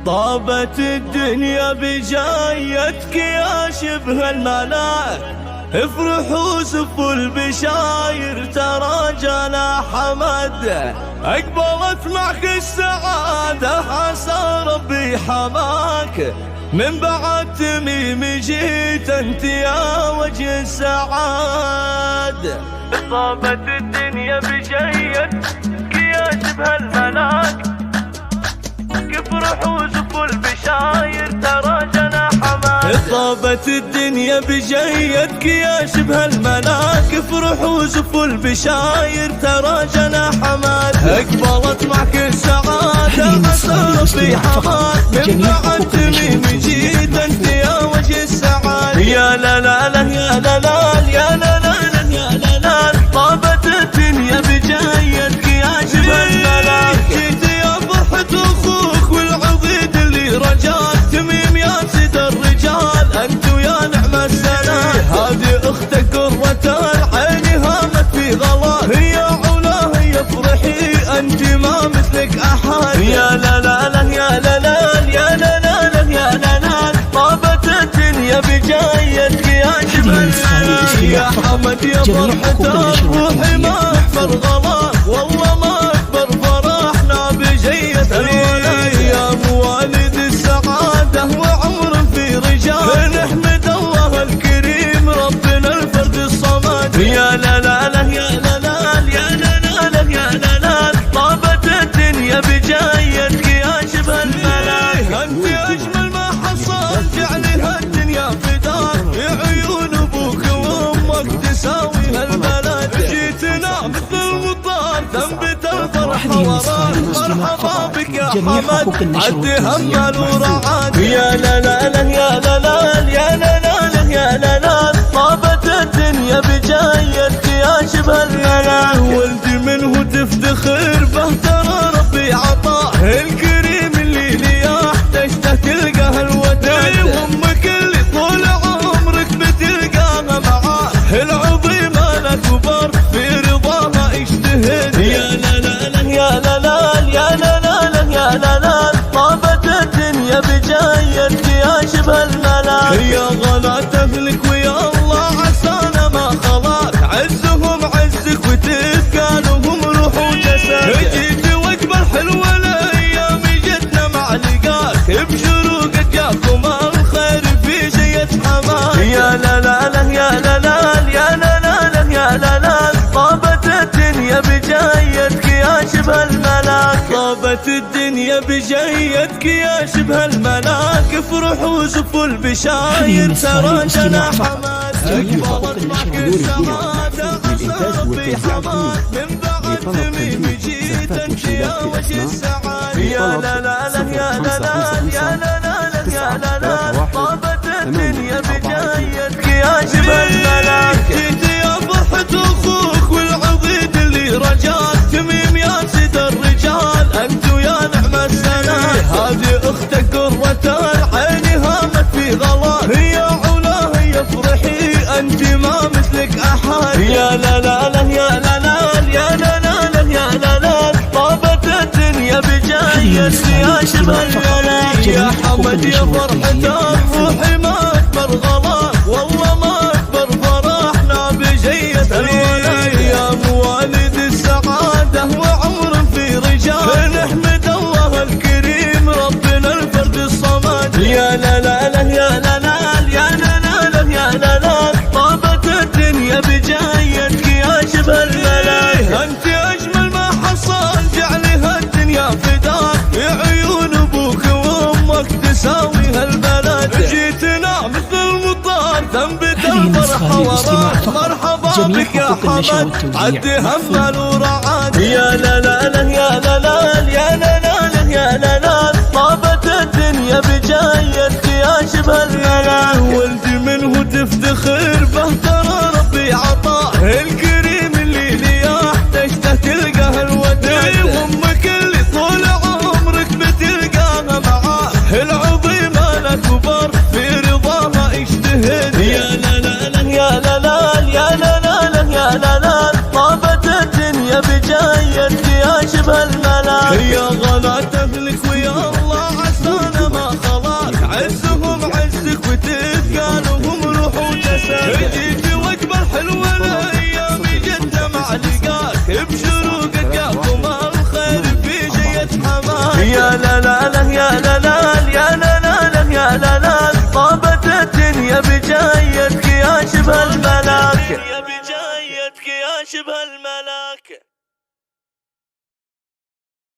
طابت الدنيا بجايتك يا شبه الملاك، افرحوا سفوا البشاير ترى جانا حمد، اقبلت معك السعادة عسى ربي حماك، من بعد تميم جيت انت يا وجه السعاد. طابت الدنيا بجيتك يا شبه الملاك، افرحوا سفوا البشاير ترى جانا حماد. طابت الدنيا بجيتك يا شبه الملاك، افرحوا سفوا البشاير ترى جانا حماد، اقبلت معك السعادة عسى ربي حماك، من بعد تميم جيت انت يا وجه السعاد. يا لا لا لا يا لا لا يا لا لا يا لا لا، طابت الدنيا بجيتك يا شبه الملاك، جيت يا فرحة اخوك والعضيد اللي رجال، تميم يا سيد الرجال انت ويا نعم السلام، هذه اختك قرة العين هامت في غلاك، يا علا هي فرحي انت ما مثلك احد. يا لا لا لا يا لا لا يا لا لا يا لا لا، طابت الدنيا بجايتك يا شبه الملاك، يا حمد يا فرحة روحي ما احفر غلاك، والله ما اكبر فرحنا بجية الولد، يا موالد السعادة وعمر في رجال، نحمد الله الكريم ربنا الفرد الصمد. يا لا لا لا يا لا لا يا لا لا يا لا لا، طابت الدنيا بجايتك يا شبه الملاك، انت اجمل ما حصل جعلها الدنيا فداك، عيون ابوك وامك تساوي هالبلد، جيتنا مثل المطار تنبت الفرحة وراك، مرحبا بك يا حمد عد همل ورعاد. يا لا لا لا يا لا لا يا لا لا يا لا لا، طابت الدنيا بجايتك يا شبه الملاك، ولدي منه تفتخر به ترى ربي عطاه، الكريم اللي لياه تشتهى تلقاه الوداد، وامك اللي طول عمرك بتلقاها معاه، العظيمة الاكبر في رضاها اجتهد. يا لا لا لا يا لا لا يا لا لا يا لا لا، طابت الدنيا بجايتك يا شبه الملاك، يا غلاة اهلك ويا الله عسانا ما خلاك، عزهم عزك وتبقى لهم روح وجسد، جيت واقبل حلوة الايام جتنا مع لقاك، بشروقك جاكم الخير في جية حماك. يا لا لا لا يا لا لا يا لا لا يا لا لا، طابت الدنيا بجايتك يا شبه الملاك، طابت الدنيا بجايتك يا شبه الملاك، افرحوا سفوا البشاير ترى جانا حماد، اقبلت معك السعادة عسى ربي حماك، من بعد تميم جيت انت يا وجه السعاد. يا لا لا لا يا لا لا يا لا لا يا لا لا، طابت الدنيا بجايتك يا شبه الملاك، جيت يا فرحة اخوك والعضيد اللي رجال، تميم يا سيد الرجال انت ويا نعم السلام، هذه اختك قرة العين هامت في غلاك، يا علا هي فرحي انت ما مثلك احد. يا لا لا لا يا لا لا يا لا لا يا لا لا، طابت الدنيا بجايتك يا شبه الملاك، يا حمد يا فرحة روحي ما اكبر غلاك، والله ما اكبر فرحنا بجية الولد، يا موالد السعادة وعمر في رجال، نحمد الله الكريم ربنا الفرد الصمد. يا لا لا لا يا لا لا يا لا لا يا لا لا، طابت الدنيا بجايتك يا شبه الملاك، انت اجمل ما حصل جعلها الدنيا فداك، عيون ابوك وامك تساوي هالبلد، جيتنا مثل المطار تنبت الفرحة وراك، مرحبا بك يا حمد عد همل ورعاد. يا لا لا لا يا لا لا يا لا لا يا لا لا، طابت الدنيا بجايتك يا شبه الملاك، ولدي منه تفتخر به ترى ربي عطاه، الكريم اللي لياه تشتهى تلقاه الوداد، وامك اللي طول عمرك بتلقاها معاه، العظيمة الاكبر في رضاها اجتهد. يا لا لا لا يا لا لا يا لا لا يا لا لا، طابت الدنيا بجايتك يا شبه الملاك، يا غلاة اهلك ويا الله عسانا حلوة الأيام جدة مع لقاك بشروقك يا قمر الخير في جية حماك. يا لا لا لا يا لا لا يا لا لا لا يا لا لا طابت الدنيا بجايتك يا شبه الملاك. يا بجايتك يا شبه الملاك.